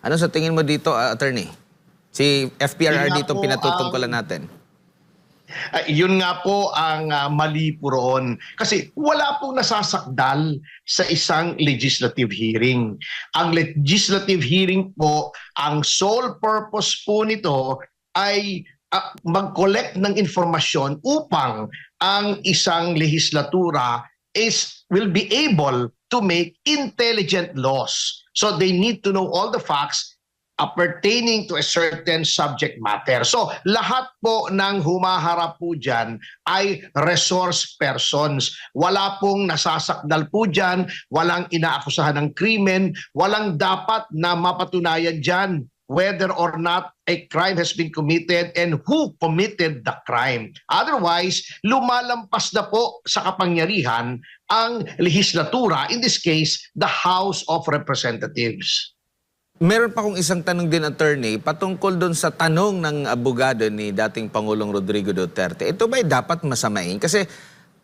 Ano sa tingin mo dito, attorney? Si FPRR Yun nga dito po pinatutungkulan natin. yun nga po ang mali po roon. Kasi wala pong nasasakdal sa isang legislative hearing. Ang legislative hearing po, ang sole purpose po nito ay mag-collect ng informasyon upang ang isang legislatura will be able to make intelligent laws. So they need to know all the facts pertaining to a certain subject matter. So, lahat po ng humaharap po dyan ay resource persons. Wala pong nasasakdal po dyan, walang inaakusahan ng krimen, walang dapat na mapatunayan dyan whether or not a crime has been committed and who committed the crime. Otherwise, lumalampas na po sa kapangyarihan ang legislatura, in this case, the House of Representatives. Meron pa akong isang tanong din, attorney, patungkol doon sa tanong ng abogado ni dating Pangulong Rodrigo Duterte. Ito ba'y dapat masamain? Kasi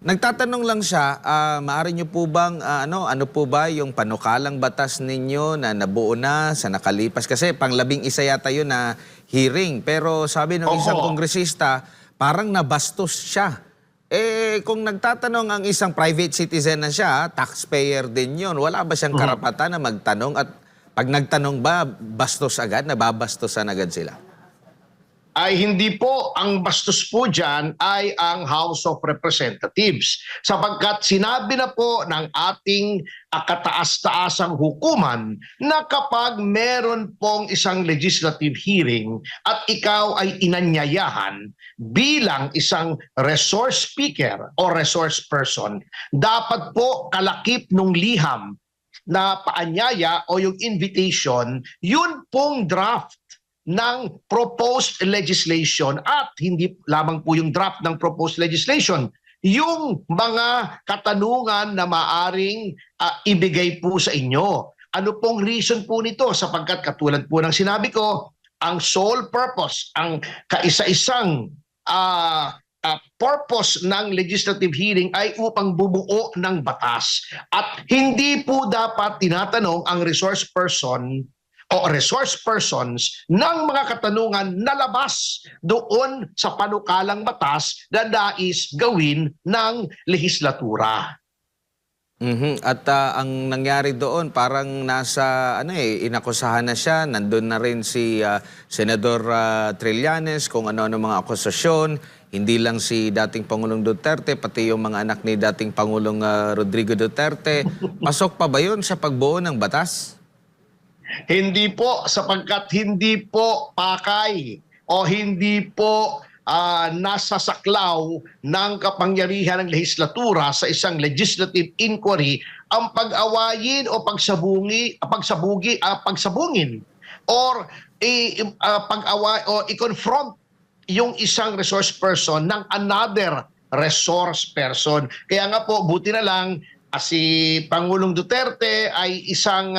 nagtatanong lang siya, maaari niyo po bang, ano po ba yung panukalang batas ninyo na nabuo na sa nakalipas? Kasi pang-11 yata yun na hearing. Pero sabi ng isang kongresista, parang nabastos siya. Eh, kung nagtatanong ang isang private citizen na siya, taxpayer din yun, wala ba siyang karapatan na magtanong at pag nagtanong ba, bastos agad? Nababastosan agad sila? Ay hindi po. Ang bastos po dyan ay ang House of Representatives. Sapagkat sinabi na po ng ating kataas-taasang hukuman na kapag meron pong isang legislative hearing at ikaw ay inanyayahan bilang isang resource speaker o resource person, dapat po kalakip nung liham na paanyaya o yung invitation, yun pong draft ng proposed legislation at hindi lamang po yung draft ng proposed legislation, yung mga katanungan na maaring ibigay po sa inyo. Ano pong reason po nito? Sapagkat katulad po ng sinabi ko, ang sole purpose, ang kaisa-isang purpose ng legislative hearing ay upang bumuo ng batas. At hindi po dapat tinatanong ang resource person o resource persons ng mga katanungan na labas doon sa panukalang batas na nais gawin ng legislatura. At ang nangyari doon, parang nasa, inakusahan na siya, nandun na rin si Senador Trillanes kung ano-ano mga akusasyon, hindi lang si dating Pangulong Duterte, pati yung mga anak ni dating Pangulong Rodrigo Duterte. Pasok pa ba yun sa pagbuo ng batas? Hindi po, sapagkat hindi po pakay o hindi po nasa saklaw ng kapangyarihan ng legislatura sa isang legislative inquiry ang pag-awayin o pagsabungin or pag-away o i-confront yung isang resource person ng another resource person. Kaya nga po, buti na lang si Pangulong Duterte ay isang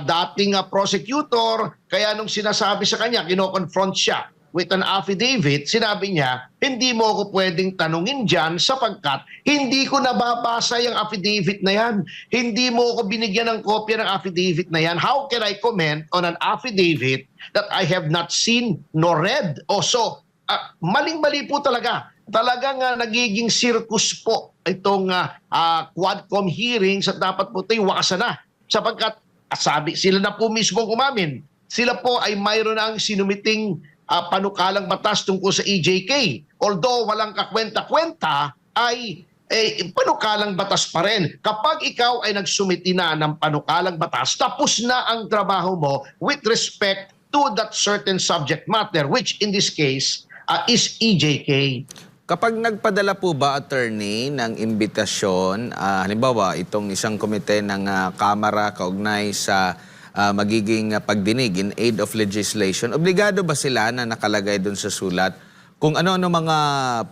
dating prosecutor, kaya nung sinasabi sa kanya, kino-confront siya with an affidavit, sinabi niya, hindi mo ako pwedeng tanungin dyan sapagkat hindi ko nababasa yung affidavit na yan. Hindi mo ako binigyan ng kopya ng affidavit na yan. How can I comment on an affidavit that I have not seen nor read? So, maling-mali po talaga. Talagang nagiging circus po itong Quadcom hearings at dapat po ito'y wakasan na. Sapagkat, sabi, sila na po mismo umamin. Sila po ay mayroon ang sinumiting panukalang batas tungkol sa EJK. Although walang kakwenta-kwenta, ay panukalang batas pa rin. Kapag ikaw ay nagsumiti na ng panukalang batas, tapos na ang trabaho mo with respect to that certain subject matter, which in this case is EJK. Kapag nagpadala po ba, attorney, ng imbitasyon, halimbawa itong isang komite ng Kamara kaugnay sa magiging pagdinig in aid of legislation, obligado ba sila na nakalagay doon sa sulat kung ano-ano mga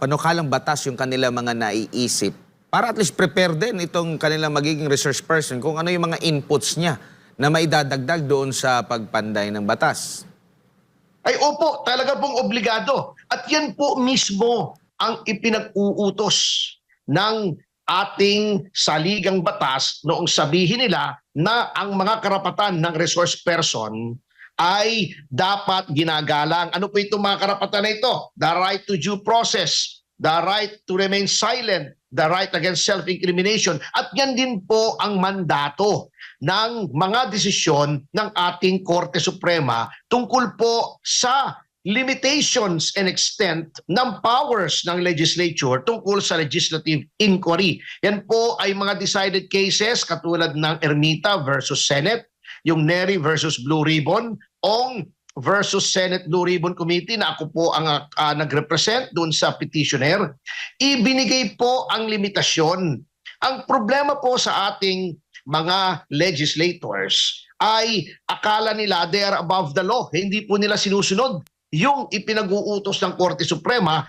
panukalang batas yung kanila mga naiisip para at least prepare din itong kanilang magiging resource person kung ano yung mga inputs niya na maidadagdag doon sa pagpanday ng batas? Ay opo, talaga pong obligado. At yan po mismo ang ipinag-uutos ng ating saligang batas noong sabihin nila na ang mga karapatan ng resource person ay dapat ginagalang. Ano po itong mga karapatan na ito? The right to due process, the right to remain silent, the right against self-incrimination. At yan din po ang mandato ng mga desisyon ng ating Korte Suprema tungkol po sa limitations and extent ng powers ng legislature tungkol sa legislative inquiry. Yan po ay mga decided cases katulad ng Ermita versus Senate, yung Neri versus Blue Ribbon, Ong versus Senate Blue Ribbon Committee na ako po ang nag-represent doon sa petitioner. Ibinigay po ang limitasyon. Ang problema po sa ating mga legislators ay akala nila they are above the law. Hindi po nila sinusunod yung ipinag-uutos ng Korte Suprema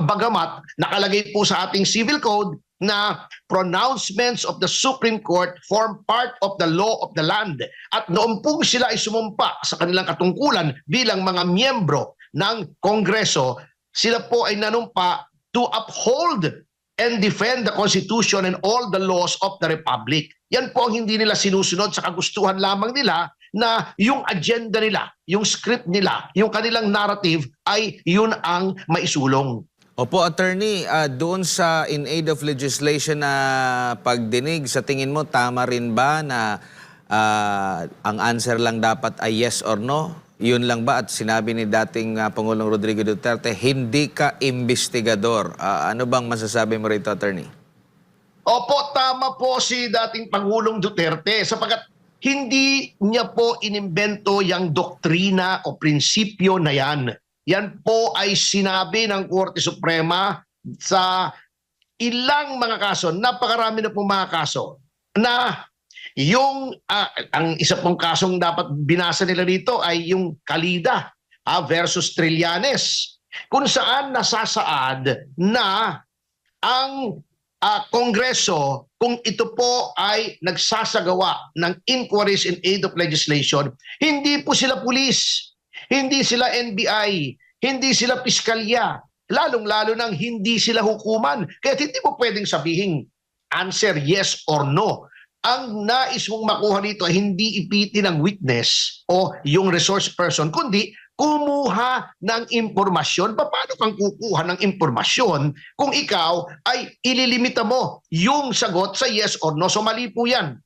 bagamat nakalagay po sa ating civil code na pronouncements of the Supreme Court form part of the law of the land. At noon po sila ay sumumpa sa kanilang katungkulan bilang mga miyembro ng Kongreso, sila po ay nanumpa to uphold and defend the Constitution and all the laws of the Republic. Yan po ang hindi nila sinusunod sa kagustuhan lamang nila na yung agenda nila, yung script nila, yung kanilang narrative ay yun ang maisulong. Opo, attorney, doon sa in aid of legislation na pagdinig, sa tingin mo tama rin ba na ang answer lang dapat ay yes or no? Yun lang ba? At sinabi ni dating Pangulong Rodrigo Duterte, hindi ka investigador. Ano bang masasabi mo rito, attorney? Opo, tama po si dating Pangulong Duterte sapagkat hindi niya po inimbento yung doktrina o prinsipyo na yan. Yan po ay sinabi ng Korte Suprema sa ilang mga kaso, napakarami na pong mga kaso, na yung, ang isa pong kasong dapat binasa nila dito ay yung Calida versus Trillanes, kung saan nasasaad na ang Kongreso, kung ito po ay nagsasagawa ng inquiries in aid of legislation, hindi po sila pulis, hindi sila NBI, hindi sila piskalya, lalong-lalo nang hindi sila hukuman. Kaya hindi mo pwedeng sabihin answer yes or no. Ang nais mong makuha dito ay hindi ipiti ng witness o yung resource person, kundi kumuha ng impormasyon. Paano kang kukuha ng impormasyon kung ikaw ay ililimita mo yung sagot sa yes or no? So mali po yan.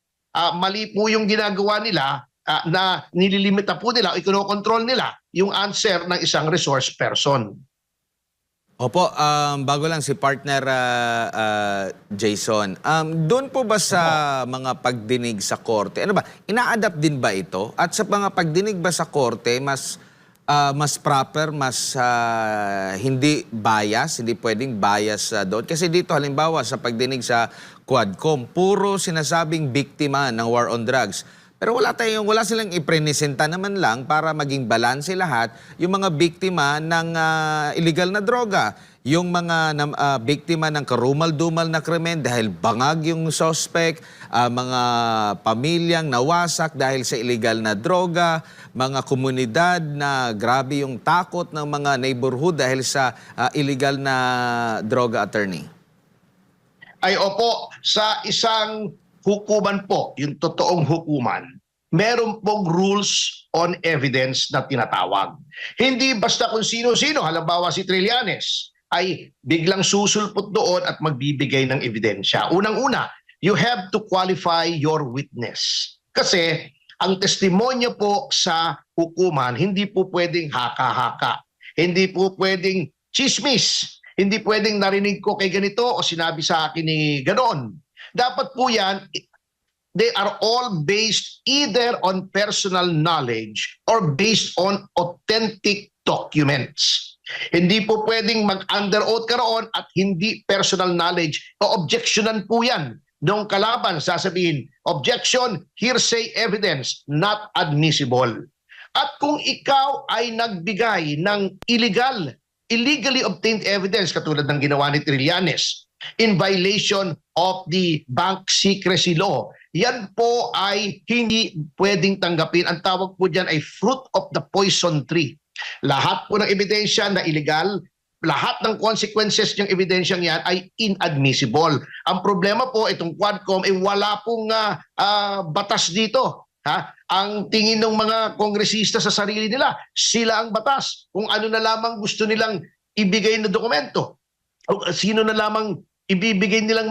Mali po yung ginagawa nila na nililimita po nila o ikonokontrol nila yung answer ng isang resource person. Opo, bago lang si partner Jason. Doon po ba sa mga pagdinig sa korte, ano ba, ina-adapt din ba ito? At sa mga pagdinig ba sa korte, mas proper, mas hindi bias, hindi pwedeng bias doon? Kasi dito halimbawa sa pagdinig sa Quadcom, puro sinasabing biktima ng war on drugs. Pero wala silang iprenisenta naman lang para maging balanse lahat yung mga biktima ng illegal na droga. Yung mga biktima ng karumal-dumal na krimen dahil bangag yung suspect, mga pamilyang nawasak dahil sa illegal na droga, mga komunidad na grabe yung takot ng mga neighborhood dahil sa illegal na droga, attorney. Ay opo, sa isang hukuman po, yung totoong hukuman, meron pong rules on evidence na tinatawag. Hindi basta kung sino-sino, halimbawa si Trillanes, ay biglang susulpot doon at magbibigay ng ebidensya. Unang-una, you have to qualify your witness. Kasi ang testimonya po sa hukuman, hindi po pwedeng haka-haka. Hindi po pwedeng chismis. Hindi pwedeng narinig ko kay ganito o sinabi sa akin ni ganoon. Dapat po yan, they are all based either on personal knowledge or based on authentic documents. Hindi po pwedeng mag-under oath ka roon at hindi personal knowledge. O objectionan po yan. Nung kalaban, sasabihin, objection, hearsay evidence, not admissible. At kung ikaw ay nagbigay ng illegally obtained evidence, katulad ng ginawa ni Trillanes, in violation of the bank secrecy law, yan po ay hindi pwedeng tanggapin. Ang tawag po dyan ay fruit of the poison tree. Lahat po ng ebidensya na illegal, lahat ng consequences ng ebidensyang yan ay inadmissible. Ang problema po, itong Quadcom, wala pong batas dito. Ang tingin ng mga kongresista sa sarili nila, sila ang batas. Kung ano na lamang gusto nilang ibigay na dokumento. O sino na lamang ibibigay nilang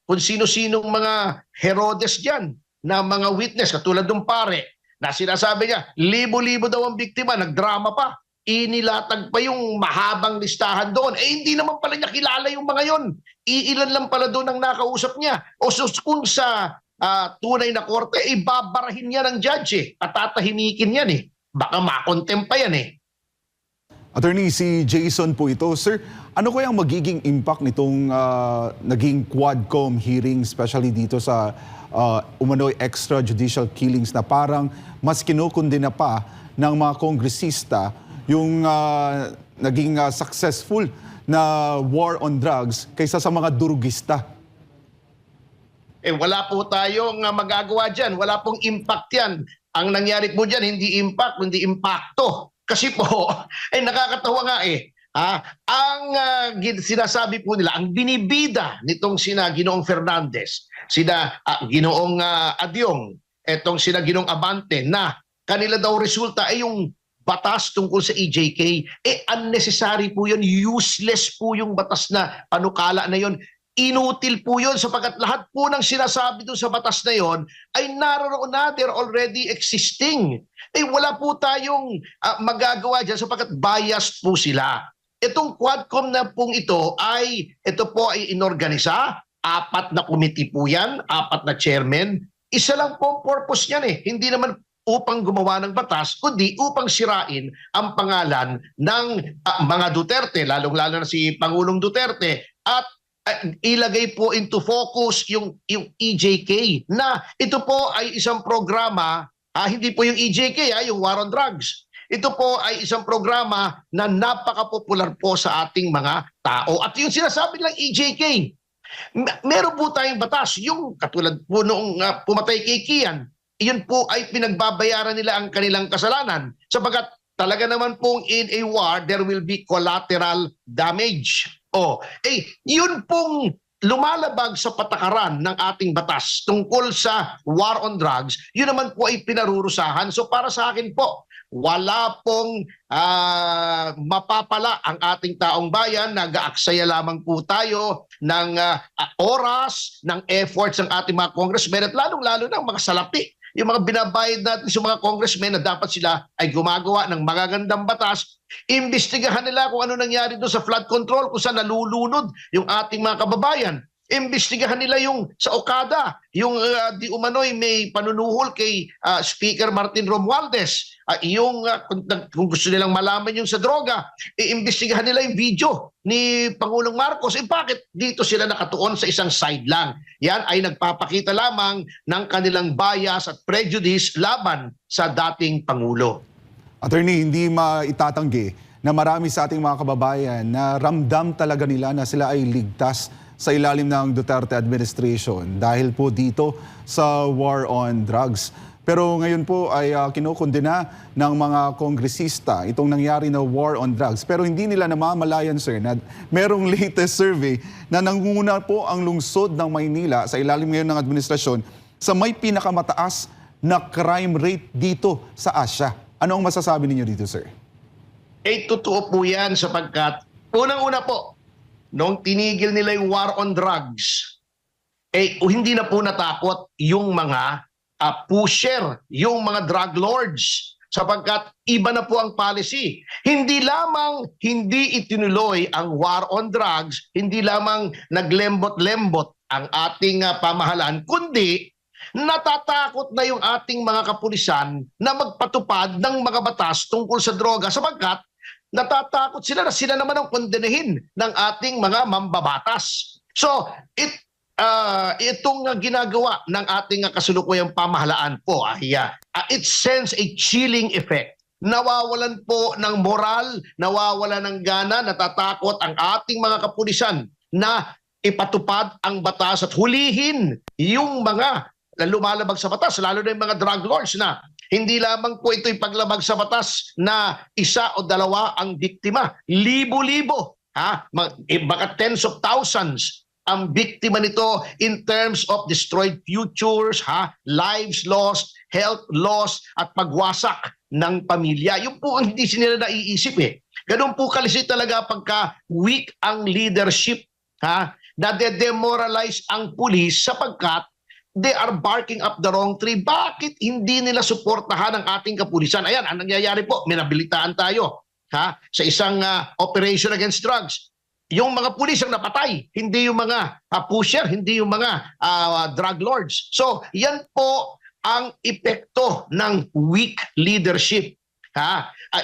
kung sino-sinong mga Herodes dyan na mga witness, katulad ng pare, na sinasabi niya, libo-libo daw ang biktima, nagdrama pa. Inilatag pa yung mahabang listahan doon. Hindi naman pala niya kilala yung mga yon. Iilan lang pala doon ang nakausap niya. O kung sa tunay na korte, babarahin niya ng judge at tatahimikin yan Baka makontempt pa yan Attorney, si Jason po ito. Sir, ano kaya ang magiging impact nitong naging Quadcom hearing, especially dito sa umano'y extrajudicial killings na parang mas kinukundina pa ng mga kongresista yung naging successful na war on drugs kaysa sa mga durugista? Wala po tayong magagawa dyan. Wala pong impact yan. Ang nangyari po dyan, hindi impact, kundi impacto. Kasi po, nakakatawa nga ang sinasabi po nila, ang binibida nitong sina Ginoong Fernandez, sina Ginoong Adyong, etong sina Ginoong Abante, na kanila daw resulta ay yung batas tungkol sa EJK. Unnecessary po yun, useless po yung batas na panukala na yun. Inutil po yun sapagkat lahat po ng sinasabi doon sa batas na yon ay naroon na, they're already existing. Wala po tayong magagawa dyan sapagkat biased po sila. Itong Quadcom na pong ito po ay inorganisa, 4 na committee po yan, 4 na chairman. Isa lang po ang purpose niyan Hindi naman upang gumawa ng batas, kundi upang sirain ang pangalan ng mga Duterte, lalong-lalo na si Pangulong Duterte, at ilagay po into focus yung EJK na ito po ay isang programa, hindi po yung EJK, yung War on Drugs. Ito po ay isang programa na napaka-popular po sa ating mga tao. At yung sinasabi nilang EJK, meron po tayong batas, yung katulad po noong pumatay kay Kian, yun po ay pinagbabayaran nila ang kanilang kasalanan sapagkat talaga naman pong in a war, there will be collateral damage. Yun pong lumalabag sa patakaran ng ating batas tungkol sa war on drugs, yun naman po ay pinarurusahan. So para sa akin po, wala pong mapapala ang ating taong bayan. Nag-aaksaya lamang po tayo ng oras, ng efforts ng ating mga congressmen at lalong-lalo ng mga salapi. Yung mga binabayad natin sa mga congressmen na dapat sila ay gumagawa ng magagandang batas, imbestigahan nila kung ano nangyari doon sa flood control, kung saan nalulunod yung ating mga kababayan. Imbestigahan nila yung sa Okada, yung di umano'y may panunuhol kay Speaker Martin Romualdez. Kung gusto nilang malaman yung sa droga, imbestigahan nila yung video ni Pangulong Marcos. Bakit dito sila nakatuon sa isang side lang? Yan ay nagpapakita lamang ng kanilang bias at prejudice laban sa dating Pangulo. Attorney, hindi maitatanggi na marami sa ating mga kababayan na ramdam talaga nila na sila ay ligtas sa ilalim ng Duterte administration dahil po dito sa war on drugs. Pero ngayon po ay kinukundina ng mga kongresista itong nangyari na war on drugs. Pero hindi nila namamalayan, sir, na merong latest survey na nangunguna po ang lungsod ng Maynila sa ilalim ngayon ng administrasyon sa may pinakamataas na crime rate dito sa Asia. Ano ang masasabi ninyo dito, sir? Totoo po yan sapagkat unang-una po, noong tinigil nila yung war on drugs, hindi na po natakot yung mga pusher, yung mga drug lords, sapagkat iba na po ang policy. Hindi lamang hindi itinuloy ang war on drugs, hindi lamang naglembot-lembot ang ating pamahalaan, kundi natatakot na yung ating mga kapulisan na magpatupad ng mga batas tungkol sa droga sapagkat natatakot sila na sila naman ang kondenahin ng ating mga mambabatas. So, itong ginagawa ng ating kasulukuyang pamahalaan po, it sends a chilling effect. Nawawalan po ng moral, nawawalan ng gana, natatakot ang ating mga kapulisan na ipatupad ang batas at hulihin yung mga lumalabag sa batas, lalo na yung mga drug lords na hindi lamang po ito'y paglabag sa batas na 1 o 2 ang biktima. Libo-libo Baka tens of thousands ang biktima nito in terms of destroyed futures, lives lost, health lost, at pagwasak ng pamilya. Yung po ang hindi nila naiisip eh. Ganun po kasi talaga pagka weak ang leadership, na-demoralize ang pulis sapagkat they are barking up the wrong tree. Bakit hindi nila suportahan ang ating kapulisan? Ayan, ang nangyayari po, minabilitaan tayo sa isang operation against drugs. Yung mga pulis ang napatay, hindi yung mga pusher, hindi yung mga drug lords. So, yan po ang epekto ng weak leadership.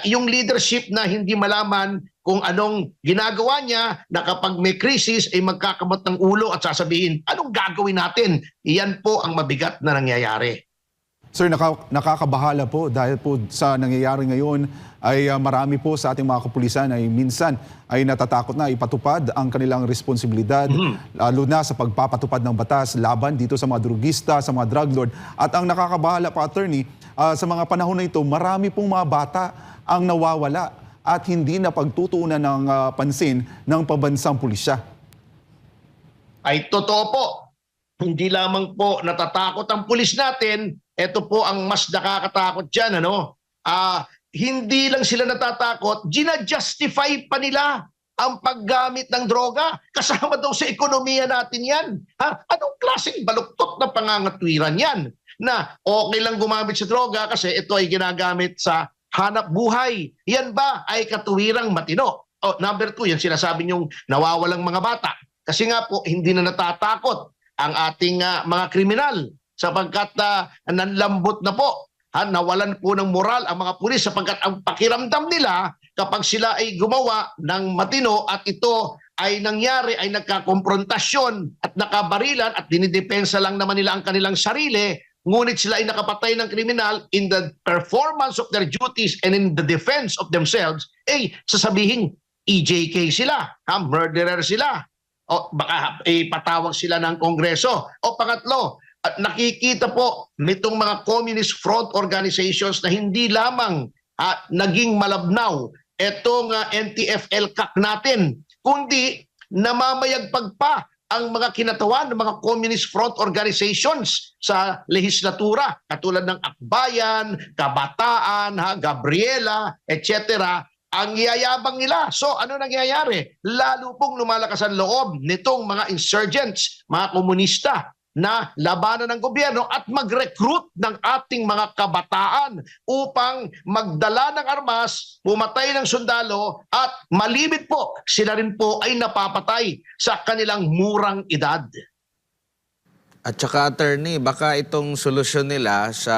Yung leadership na hindi malaman kung anong ginagawa niya, na kapag may krisis ay magkakamot ng ulo at sasabihin, anong gagawin natin? Iyan po ang mabigat na nangyayari. Sir, nakakabahala po dahil po sa nangyayari ngayon ay marami po sa ating mga kapulisan ay minsan ay natatakot na ipatupad ang kanilang responsibilidad, lalo na sa pagpapatupad ng batas laban dito sa mga drugista, sa mga drug lord. At ang nakakabahala pa, attorney, sa mga panahon na ito, marami pong mga bata ang nawawala at hindi na pagtutuunan ng pansin ng pambansang pulisya. Ay totoo po. Hindi lamang po natatakot ang pulis natin, ito po ang mas nakakatakot dyan, hindi lang sila natatakot, ginajustify pa nila ang paggamit ng droga. Kasama daw sa ekonomiya natin yan. Anong klaseng baluktot na pangangatwiran yan? Na okay lang gumamit sa droga kasi ito ay ginagamit sa hanap buhay. Yan ba ay katuwirang matino? Number 2, yan sinasabi niyong nawawalang mga bata. Kasi nga po, hindi na natatakot ang ating mga kriminal sapagkat nanlambot na po. Nawalan po ng moral ang mga pulis sapagkat ang pakiramdam nila kapag sila ay gumawa ng matino at ito ay nangyari, ay nagkakomprontasyon at nakabarilan at dinidepensa lang naman nila ang kanilang sarili, ngunit sila ay nakapatay ng kriminal in the performance of their duties and in the defense of themselves, sasabihin EJK sila, murderer sila, o baka ipatawag sila ng Kongreso. O pangatlo, at nakikita po nitong mga communist front organizations na hindi lamang naging malabnaw itong NTF-ELCAC natin, kundi namamayagpag pa ang mga kinatawan ng mga communist front organizations sa lehislatura, katulad ng Akbayan, Kabataan, Gabriela, etc. Ang yayabang nila. So ano nangyayari? Lalo pong lumalakas ang loob nitong mga insurgents, mga komunista, na labanan ng gobyerno at mag-recruit ng ating mga kabataan upang magdala ng armas, pumatay ng sundalo at malimit po, sila rin po ay napapatay sa kanilang murang edad. At saka, attorney, baka itong solusyon nila sa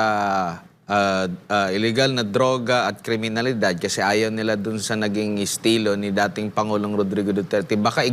illegal na droga at kriminalidad, kasi ayaw nila dun sa naging estilo ni dating Pangulong Rodrigo Duterte, baka